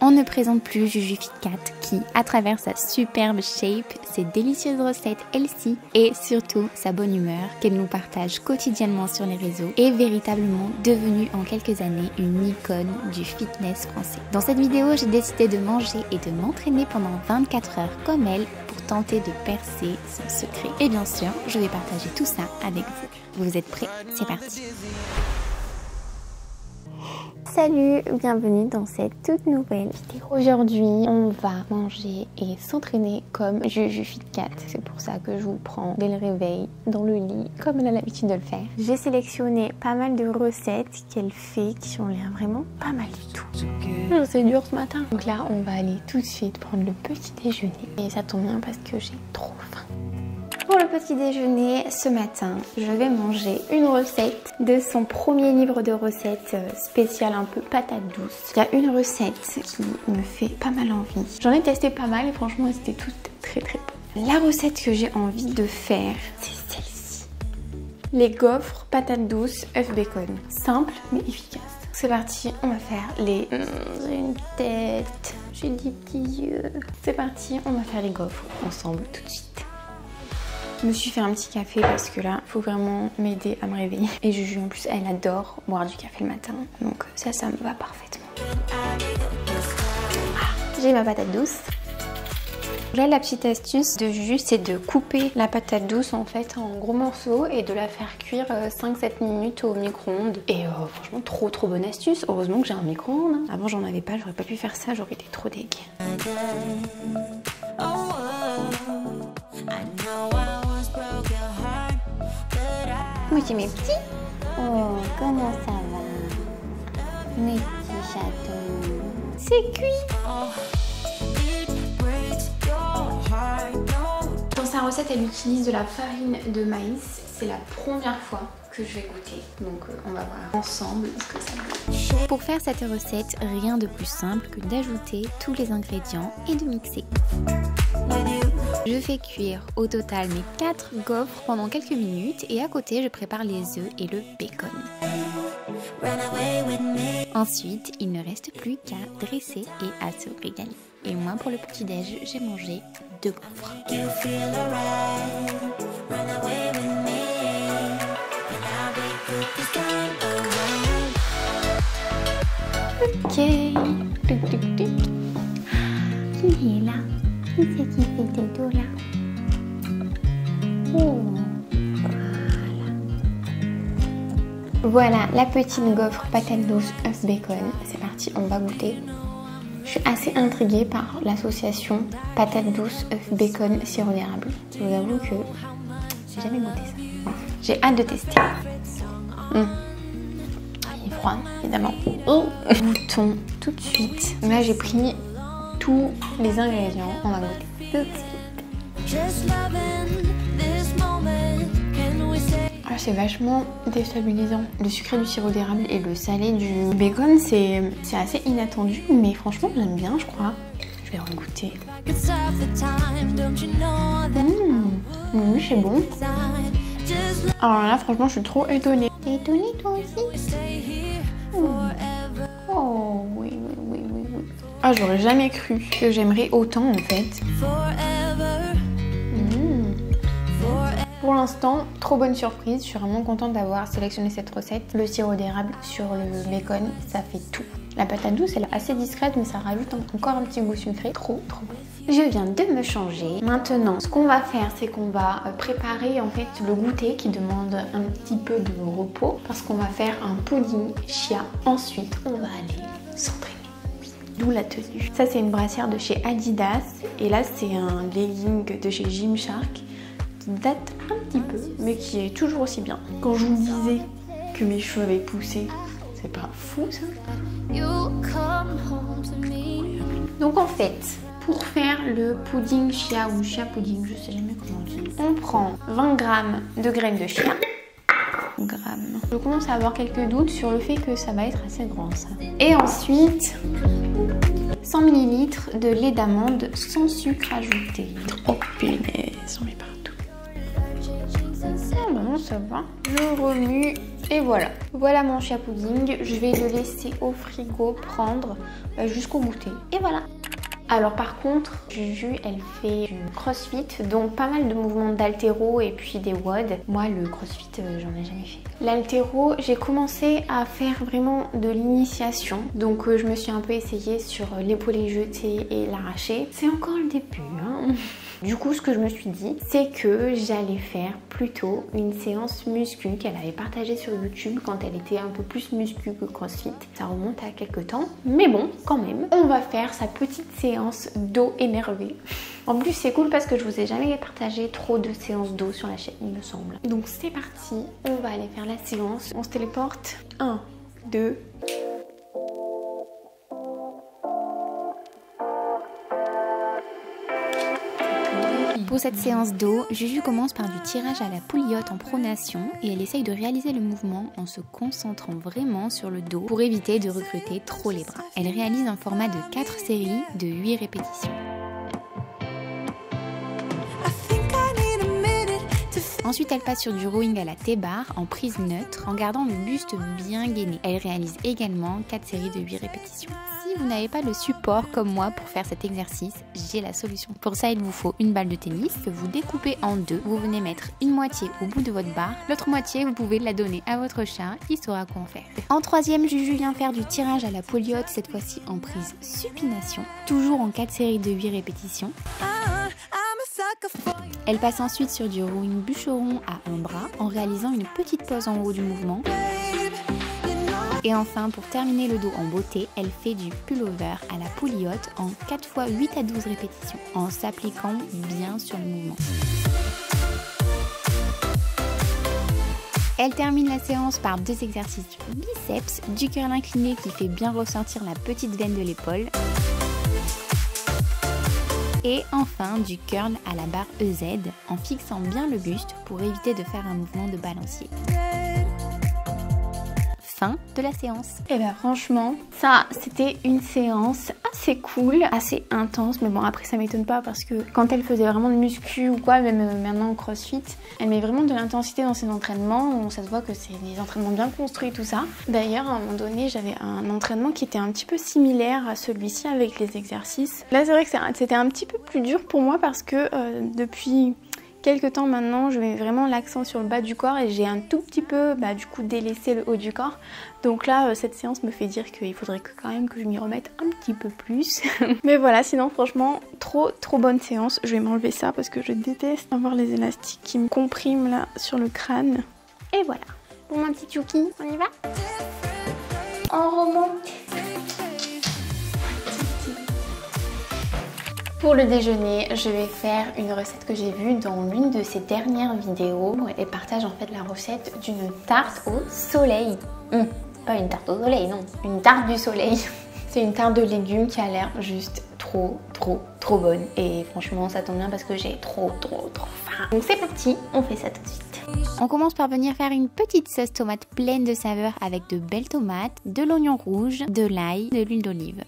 On ne présente plus Juju Fitcat qui, à travers sa superbe shape, ses délicieuses recettes healthy et surtout sa bonne humeur qu'elle nous partage quotidiennement sur les réseaux, est véritablement devenue en quelques années une icône du fitness français. Dans cette vidéo, j'ai décidé de manger et de m'entraîner pendant 24 heures comme elle pour tenter de percer son secret. Et bien sûr, je vais partager tout ça avec vous. Vous êtes prêts? C'est parti! Salut, bienvenue dans cette toute nouvelle vidéo. Aujourd'hui, on va manger et s'entraîner comme Juju Fitcat. C'est pour ça que je vous prends dès le réveil, dans le lit, comme elle a l'habitude de le faire. J'ai sélectionné pas mal de recettes qu'elle fait qui ont l'air vraiment pas mal du tout. C'est dur ce matin. Donc là, on va aller tout de suite prendre le petit déjeuner. Et ça tombe bien parce que j'ai trop faim. Pour le petit déjeuner, ce matin, je vais manger une recette de son premier livre de recettes spécial un peu patate douce. Il y a une recette qui me fait pas mal envie. J'en ai testé pas mal et franchement, elles étaient toutes très bonnes. La recette que j'ai envie de faire, c'est celle-ci. Les gaufres patates douces œuf bacon. Simple mais efficace. C'est parti, on va faire les... J'ai une tête, j'ai des petits yeux. C'est parti, on va faire les gaufres ensemble tout de suite. Je me suis fait un petit café parce que là, il faut vraiment m'aider à me réveiller. Et Juju, en plus, elle adore boire du café le matin. Donc ça me va parfaitement. J'ai ma patate douce. Là, la petite astuce de Juju, c'est de couper la patate douce en fait en gros morceaux et de la faire cuire 5-7 minutes au micro-ondes. Et franchement, trop bonne astuce. Heureusement que j'ai un micro-ondes. Hein. Avant, j'en avais pas, j'aurais pas pu faire ça, j'aurais été trop dégue. Oui, c'est mes petits. Oh, comment ça va? Mes petits chatons. C'est cuit. Dans sa recette, elle utilise de la farine de maïs. C'est la première fois que je vais goûter. Donc on va voir ensemble ce que ça donne. Pour faire cette recette, rien de plus simple que d'ajouter tous les ingrédients et de mixer. Je fais cuire au total mes 4 gaufres pendant quelques minutes et à côté je prépare les œufs et le bacon. Ensuite, il ne reste plus qu'à dresser et à se régaler. Et moi pour le petit déj, j'ai mangé 2 gaufres. Ok. Qui est là? Qui c'est qui fait tes dos là? Oh. Voilà la petite gaufre patate douce œuf bacon. C'est parti, on va goûter. Je suis assez intriguée par l'association patate douce œuf bacon sirop d'érable. Je vous avoue que j'ai jamais goûté ça. Bon, j'ai hâte de tester. Il est froid évidemment. Oh. Goûtons tout de suite. Là j'ai pris tous les ingrédients, on va goûter tout de suite. Ah, c'est vachement déstabilisant. Le sucré du sirop d'érable et le salé du bacon, c'est assez inattendu, mais franchement j'aime bien, je crois. Je vais en goûter. Oui, c'est bon. Alors là, franchement, je suis trop étonnée. T'es étonnée toi aussi? Oh oui. Ah, j'aurais jamais cru que j'aimerais autant en fait. Pour l'instant, trop bonne surprise. Je suis vraiment contente d'avoir sélectionné cette recette. Le sirop d'érable sur le bacon, ça fait tout. La patate douce, elle est assez discrète, mais ça rajoute encore un petit goût sucré. Trop bon. Je viens de me changer. Maintenant, ce qu'on va faire, c'est qu'on va préparer en fait le goûter qui demande un petit peu de repos parce qu'on va faire un pudding chia. Ensuite, on va aller s'entraîner. D'où la tenue. Ça, c'est une brassière de chez Adidas. Et là, c'est un legging de chez Gymshark qui date un petit peu, mais qui est toujours aussi bien. Quand je vous disais que mes cheveux avaient poussé, c'est pas fou ça? Donc en fait, pour faire le pudding chia ou chia pudding, je sais jamais comment on dit, on prend 20 g de graines de chia. Je commence à avoir quelques doutes sur le fait que ça va être assez grand ça. Et ensuite 100 ml de lait d'amande sans sucre ajouté. Oh punaise, on met partout. Ah bah non, ça va. Je remue Et voilà. Voilà mon chia pudding. Je vais le laisser au frigo prendre jusqu'au goûter. Et voilà. Alors par contre, Juju elle fait du crossfit, donc pas mal de mouvements d'haltéro et puis des WOD. Moi le crossfit j'en ai jamais fait. L'haltéro, j'ai commencé à faire vraiment de l'initiation, donc je me suis un peu essayée sur l'épaulé jeté et l'arraché. C'est encore le début hein. Du coup, ce que je me suis dit, c'est que j'allais faire plutôt une séance muscu qu'elle avait partagée sur YouTube quand elle était un peu plus muscu que CrossFit. Ça remonte à quelques temps, mais bon, quand même. On va faire sa petite séance dos énervé. En plus, c'est cool parce que je vous ai jamais partagé trop de séances dos sur la chaîne, il me semble. Donc c'est parti, on va aller faire la séance. On se téléporte. 1, 2... Pour cette séance dos, Juju commence par du tirage à la pouliotte en pronation et elle essaye de réaliser le mouvement en se concentrant vraiment sur le dos pour éviter de recruter trop les bras. Elle réalise un format de 4 séries de 8 répétitions. Ensuite, elle passe sur du rowing à la T-bar en prise neutre en gardant le buste bien gainé. Elle réalise également 4 séries de 8 répétitions. Si vous n'avez pas le support comme moi pour faire cet exercice, j'ai la solution. Pour ça, il vous faut une balle de tennis que vous découpez en deux. Vous venez mettre une moitié au bout de votre barre, l'autre moitié, vous pouvez la donner à votre chat, il saura quoi en faire. En troisième, Juju vient faire du tirage à la pouliotte, cette fois-ci en prise supination, toujours en 4 séries de 8 répétitions. Elle passe ensuite sur du rowing bûcheron à un bras en réalisant une petite pause en haut du mouvement. Et enfin, pour terminer le dos en beauté, elle fait du pullover à la pouliotte en 4 fois 8 à 12 répétitions en s'appliquant bien sur le mouvement. Elle termine la séance par 2 exercices du biceps, du curl incliné qui fait bien ressentir la petite veine de l'épaule. Et enfin du curl à la barre EZ en fixant bien le buste pour éviter de faire un mouvement de balancier. Fin de la séance. Et ben franchement, ça c'était une séance assez cool, assez intense, mais bon après ça m'étonne pas parce que quand elle faisait vraiment de muscu ou quoi, même maintenant au CrossFit, elle met vraiment de l'intensité dans ses entraînements, ça se voit que c'est des entraînements bien construits tout ça. D'ailleurs à un moment donné j'avais un entraînement qui était un petit peu similaire à celui-ci avec les exercices. Là c'est vrai que c'était un petit peu plus dur pour moi parce que depuis quelques temps maintenant, je mets vraiment l'accent sur le bas du corps et j'ai un tout petit peu du coup délaissé le haut du corps. Donc là, cette séance me fait dire qu'il faudrait quand même que je m'y remette un petit peu plus. Mais voilà, sinon franchement, trop bonne séance. Je vais m'enlever ça parce que je déteste avoir les élastiques qui me compriment là sur le crâne. Et voilà, pour ma petite Yuki, on y va? On remonte. Pour le déjeuner, je vais faire une recette que j'ai vue dans l'une de ses dernières vidéos. Elle partage en fait la recette d'une tarte au soleil. Pas une tarte au soleil, non. Une tarte du soleil. C'est une tarte de légumes qui a l'air juste trop bonne. Et franchement, ça tombe bien parce que j'ai trop faim. Donc c'est parti, on fait ça tout de suite. On commence par venir faire une petite sauce tomate pleine de saveurs avec de belles tomates, de l'oignon rouge, de l'ail, de l'huile d'olive.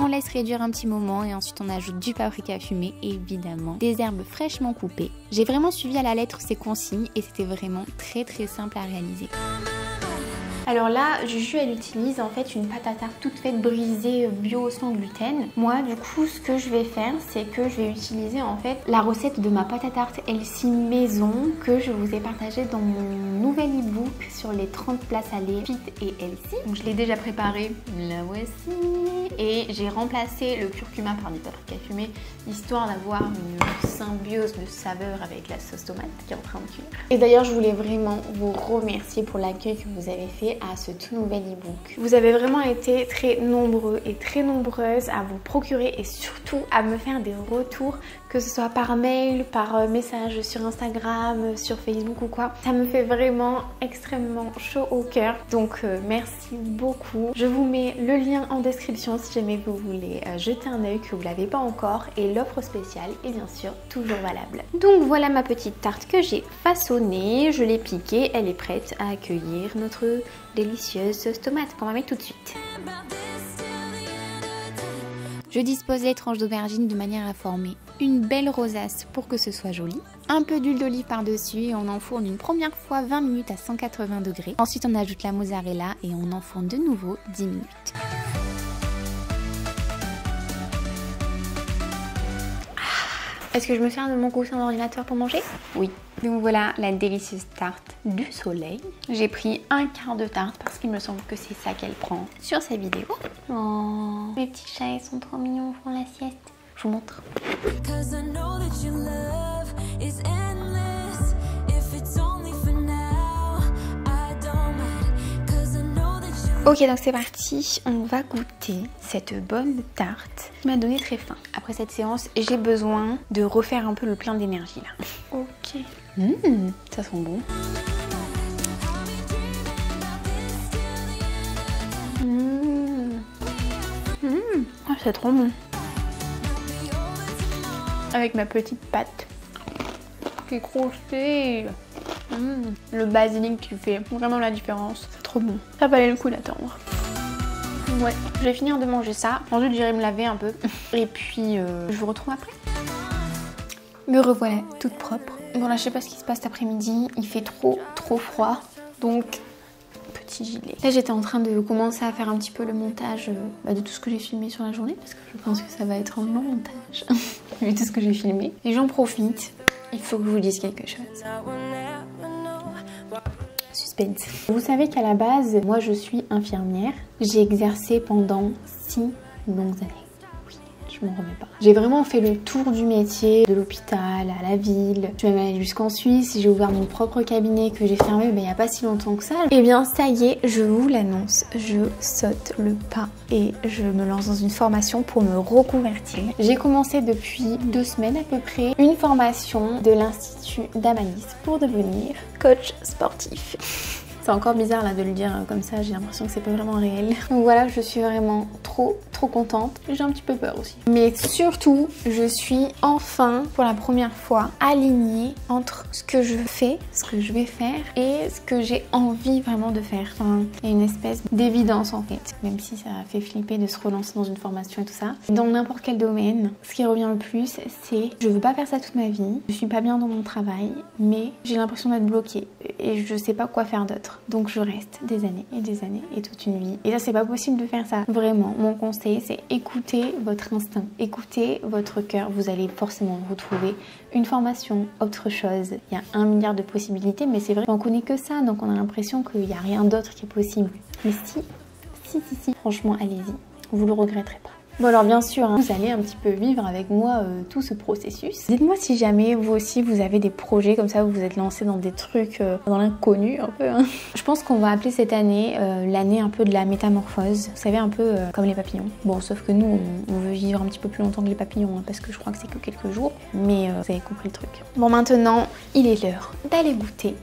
On laisse réduire un petit moment et ensuite on ajoute du paprika fumé et évidemment des herbes fraîchement coupées. J'ai vraiment suivi à la lettre ces consignes et c'était vraiment très simple à réaliser. Alors là, Juju elle utilise en fait une pâte à tarte toute faite brisée bio sans gluten. Moi du coup ce que je vais faire c'est que je vais utiliser en fait la recette de ma pâte à tarte Healthy maison que je vous ai partagée dans mon nouvel e-book sur les 30 plats salés fit et healthy. Donc je l'ai déjà préparée, la voici. Et j'ai remplacé le curcuma par du paprika fumé histoire d'avoir une symbiose de saveurs avec la sauce tomate qui est en train de cuire. Et d'ailleurs je voulais vraiment vous remercier pour l'accueil que vous avez fait à ce tout nouvel e-book. Vous avez vraiment été très nombreux et très nombreuses à vous procurer et surtout à me faire des retours, que ce soit par mail, par message sur Instagram, sur Facebook ou quoi. Ça me fait vraiment extrêmement chaud au cœur. Donc merci beaucoup. Je vous mets le lien en description si jamais vous voulez jeter un œil, que vous ne l'avez pas encore. Et l'offre spéciale est bien sûr toujours valable. Donc voilà ma petite tarte que j'ai façonnée. Je l'ai piquée. Elle est prête à accueillir notre délicieuse sauce tomate qu'on va mettre tout de suite. Je dispose les tranches d'aubergine de manière à former une belle rosace pour que ce soit joli. Un peu d'huile d'olive par-dessus et on enfourne une première fois 20 minutes à 180 degrés. Ensuite on ajoute la mozzarella et on enfourne de nouveau 10 minutes. Est-ce que je me sers de mon coussin d'ordinateur pour manger? Oui. Donc voilà la délicieuse tarte du soleil. J'ai pris un quart de tarte parce qu'il me semble que c'est ça qu'elle prend sur sa vidéo. Oh, mes petits chats, ils sont trop mignons, ils font la sieste. Je vous montre. Ok, donc c'est parti, on va goûter cette bonne tarte qui m'a donné très faim. Après cette séance, j'ai besoin de refaire un peu le plein d'énergie là. Ok. Ça sent bon. Oh, c'est trop bon. Avec ma petite pâte qui est croustée. Le basilic qui fait vraiment la différence. C'est trop bon. Ça valait le coup d'attendre. Ouais, je vais finir de manger ça. Ensuite, j'irai me laver un peu. Et puis, je vous retrouve après. Me revoilà toute propre. Bon là, je sais pas ce qui se passe cet après-midi. Il fait trop froid. Donc, petit gilet. Là, j'étais en train de commencer à faire un petit peu le montage de tout ce que j'ai filmé sur la journée. Parce que je pense que ça va être un long montage. Vu tout ce que j'ai filmé. Et j'en profite. Il faut que je vous dise quelque chose. Suspense. Vous savez qu'à la base, moi je suis infirmière. J'ai exercé pendant 6 longues années. Oui, je m'en remets pas. J'ai vraiment fait le tour du métier, de l'hôpital à la ville. Je suis même allée jusqu'en Suisse. J'ai ouvert mon propre cabinet que j'ai fermé il n'y a pas si longtemps que ça. Et bien ça y est, je vous l'annonce. Je saute le pas et je me lance dans une formation pour me reconvertir. J'ai commencé depuis 2 semaines à peu près une formation de l'Institut d'Amanis pour devenir coach sportif. C'est encore bizarre là de le dire comme ça, j'ai l'impression que c'est pas vraiment réel. Donc voilà, je suis vraiment trop contente. J'ai un petit peu peur aussi. Mais surtout, je suis enfin, pour la première fois, alignée entre ce que je fais, ce que je vais faire et ce que j'ai envie vraiment de faire. Enfin, il y a une espèce d'évidence en fait, même si ça fait flipper de se relancer dans une formation et tout ça. Dans n'importe quel domaine, ce qui revient le plus, c'est je veux pas faire ça toute ma vie, je suis pas bien dans mon travail, mais j'ai l'impression d'être bloquée et je sais pas quoi faire d'autre. Donc je reste des années et toute une vie. Et là, c'est pas possible de faire ça. Vraiment, mon conseil, c'est écouter votre instinct, écoutez votre cœur. Vous allez forcément retrouver une formation, autre chose. Il y a 1 milliard de possibilités, mais c'est vrai qu'on connaît que ça, donc on a l'impression qu'il n'y a rien d'autre qui est possible. Mais si, franchement, allez-y. Vous le regretterez pas. Bon alors bien sûr, vous allez un petit peu vivre avec moi tout ce processus. Dites-moi si jamais vous aussi vous avez des projets comme ça, vous vous êtes lancé dans des trucs dans l'inconnu un peu. Je pense qu'on va appeler cette année l'année un peu de la métamorphose. Vous savez, un peu comme les papillons. Bon, sauf que nous on veut vivre un petit peu plus longtemps que les papillons parce que je crois que c'est que quelques jours. Mais vous avez compris le truc. Bon, maintenant il est l'heure d'aller goûter.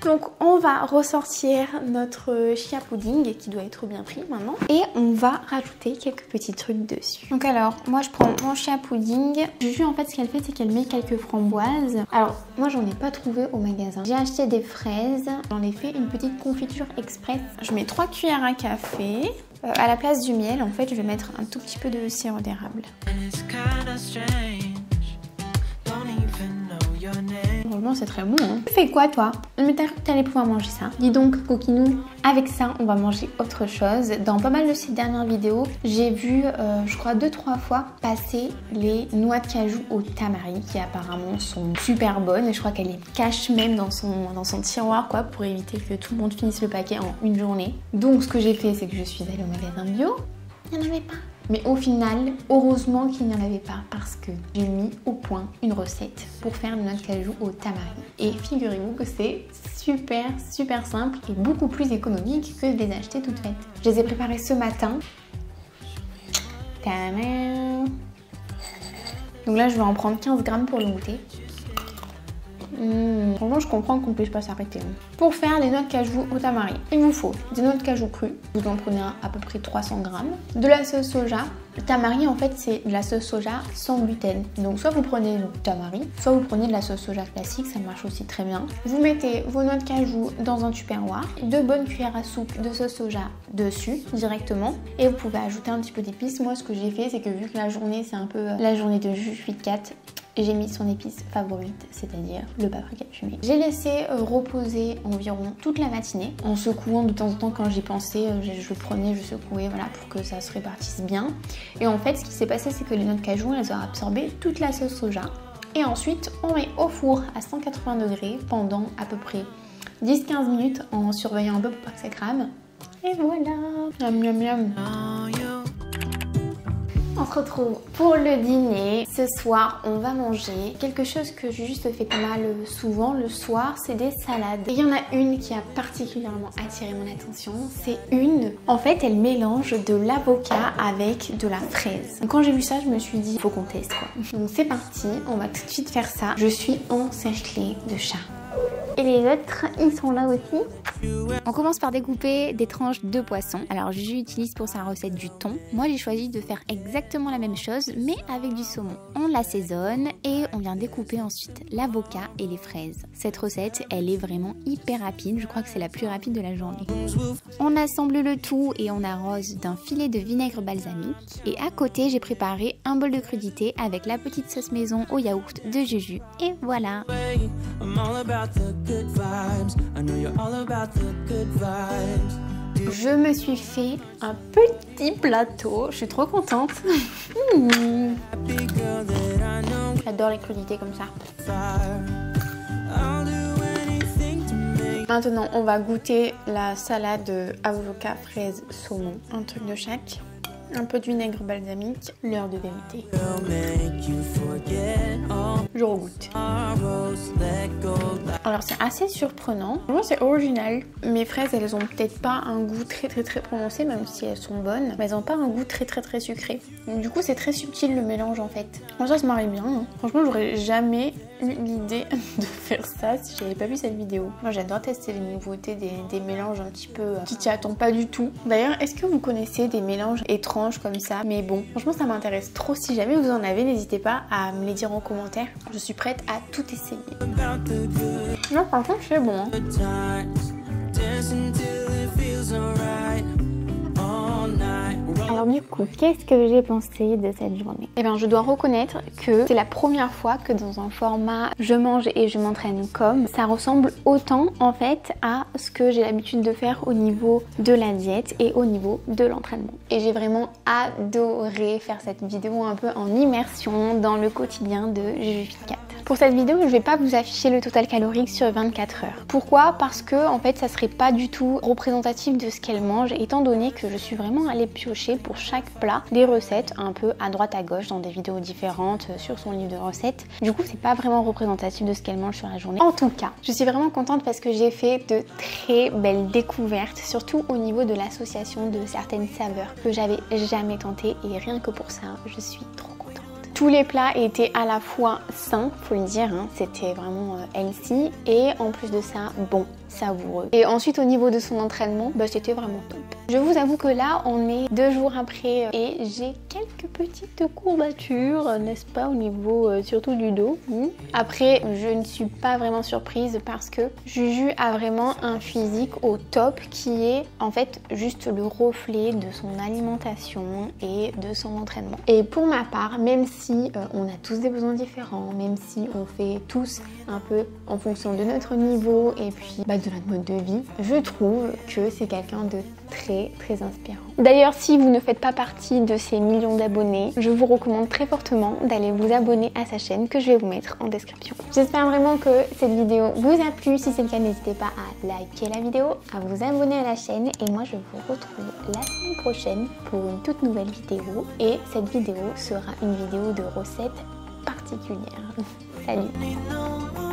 Donc on va ressortir notre chia pudding qui doit être bien pris maintenant et on va rajouter quelques petits trucs dessus. Donc alors moi je prends mon chia pudding. Juju en fait ce qu'elle fait c'est qu'elle met quelques framboises. Alors moi j'en ai pas trouvé au magasin. J'ai acheté des fraises, j'en ai fait une petite confiture express. Je mets 3 cuillères à café. À la place du miel en fait je vais mettre un tout petit peu de sirop d'érable. Franchement c'est très bon Tu fais quoi toi? Mais t'as cru que t'allais pouvoir manger ça? Dis donc coquinou, avec ça on va manger autre chose. Dans pas mal de ces dernières vidéos, j'ai vu je crois 2-3 fois passer les noix de cajou au tamari qui apparemment sont super bonnes et je crois qu'elle les cache même dans son tiroir quoi pour éviter que tout le monde finisse le paquet en une journée. Donc ce que j'ai fait c'est que je suis allée au magasin bio, il n'y en avait pas. Mais au final, heureusement qu'il n'y en avait pas parce que j'ai mis au point une recette pour faire une noix de cajou au tamari. Et figurez-vous que c'est super simple et beaucoup plus économique que de les acheter toutes faites. Je les ai préparées ce matin. Tadam. Donc là, je vais en prendre 15 grammes pour le goûter. Franchement, je comprends qu'on puisse pas s'arrêter. Pour faire des noix de cajou au tamari, il vous faut des noix de cajou crues. Vous en prenez à peu près 300 grammes. De la sauce soja. Le tamari, en fait, c'est de la sauce soja sans gluten. Donc, soit vous prenez du tamari, soit vous prenez de la sauce soja classique. Ça marche aussi très bien. Vous mettez vos noix de cajou dans un tupperware. 2 bonnes cuillères à soupe de sauce soja dessus, directement. Et vous pouvez ajouter un petit peu d'épices. Moi, ce que j'ai fait, c'est que vu que la journée, c'est un peu la journée de jus FitCat, j'ai mis son épice favorite, c'est-à-dire le paprika fumé. J'ai laissé reposer environ toute la matinée, en secouant de temps en temps quand j'y pensais, je le prenais, je secouais, voilà, pour que ça se répartisse bien. Et en fait, ce qui s'est passé, c'est que les noix de cajou, elles ont absorbé toute la sauce soja. Et ensuite, on met au four à 180 degrés pendant à peu près 10-15 minutes en surveillant un peu pour pas que ça crame. Et voilà, miam miam miam. On se retrouve pour le dîner. Ce soir, on va manger quelque chose que je juste fais pas mal souvent le soir, c'est des salades. Et il y en a une qui a particulièrement attiré mon attention. C'est en fait, elle mélange de l'avocat avec de la fraise. Donc, quand j'ai vu ça, je me suis dit, faut qu'on teste quoi. Donc c'est parti, on va tout de suite faire ça. Je suis encerclée de chats. Et les autres, ils sont là aussi. On commence par découper des tranches de poisson. Alors Juju utilise pour sa recette du thon. Moi j'ai choisi de faire exactement la même chose mais avec du saumon. On l'assaisonne et on vient découper ensuite l'avocat et les fraises. Cette recette elle est vraiment hyper rapide. Je crois que c'est la plus rapide de la journée. On assemble le tout et on arrose d'un filet de vinaigre balsamique. Et à côté j'ai préparé un bol de crudité avec la petite sauce maison au yaourt de Juju. Et voilà. Je me suis fait un petit plateau, je suis trop contente. J'adore les crudités comme ça. Maintenant, on va goûter la salade avocat, fraise, saumon. Un truc de chaque. Un peu de vinaigre balsamique, l'heure de vérité. Je regoute. Alors c'est assez surprenant. Moi c'est original. Mes fraises elles ont peut-être pas un goût très prononcé même si elles sont bonnes. Mais elles ont pas un goût très sucré. Donc du coup c'est très subtil le mélange en fait. Bon, ça se marie bien. Hein. Franchement j'aurais jamais eu l'idée de faire ça si j'avais pas vu cette vidéo. Moi j'adore tester les nouveautés, des mélanges un petit peu qui t'y attendent pas du tout. D'ailleurs est-ce que vous connaissez des mélanges étranges comme ça? Mais bon franchement ça m'intéresse trop. Si jamais vous en avez n'hésitez pas à me les dire en commentaire. Je suis prête à tout essayer. Non franchement c'est bon hein. Alors du coup, qu'est-ce que j'ai pensé de cette journée? Eh bien, je dois reconnaître que c'est la première fois que dans un format je mange et je m'entraîne comme, ça ressemble autant en fait à ce que j'ai l'habitude de faire au niveau de la diète et au niveau de l'entraînement. Et j'ai vraiment adoré faire cette vidéo un peu en immersion dans le quotidien de Juju FitCat. Pour cette vidéo, je ne vais pas vous afficher le total calorique sur 24 heures. Pourquoi? Parce que en fait, ça serait pas du tout représentatif de ce qu'elle mange, étant donné que je suis vraiment allée piocher pour chaque plat des recettes un peu à droite à gauche dans des vidéos différentes sur son livre de recettes. Du coup, c'est pas vraiment représentatif de ce qu'elle mange sur la journée. En tout cas, je suis vraiment contente parce que j'ai fait de très belles découvertes, surtout au niveau de l'association de certaines saveurs que j'avais jamais tentées et rien que pour ça, je suis trop contente. Tous les plats étaient à la fois sains, faut le dire, hein, c'était vraiment healthy et en plus de ça, bon, savoureux. Et ensuite au niveau de son entraînement, bah, c'était vraiment top. Je vous avoue que là, on est 2 jours après et j'ai quelques petites courbatures, n'est-ce pas, au niveau surtout du dos. Après, je ne suis pas vraiment surprise parce que Juju a vraiment un physique au top qui est en fait juste le reflet de son alimentation et de son entraînement. Et pour ma part, même si on a tous des besoins différents, même si on fait tous un peu en fonction de notre niveau et puis de notre mode de vie, je trouve que c'est quelqu'un de très inspirant. D'ailleurs, si vous ne faites pas partie de ces millions d'abonnés, je vous recommande très fortement d'aller vous abonner à sa chaîne que je vais vous mettre en description. J'espère vraiment que cette vidéo vous a plu. Si c'est le cas, n'hésitez pas à liker la vidéo, à vous abonner à la chaîne et moi je vous retrouve la semaine prochaine pour une toute nouvelle vidéo et cette vidéo sera une vidéo de recettes particulière. Salut!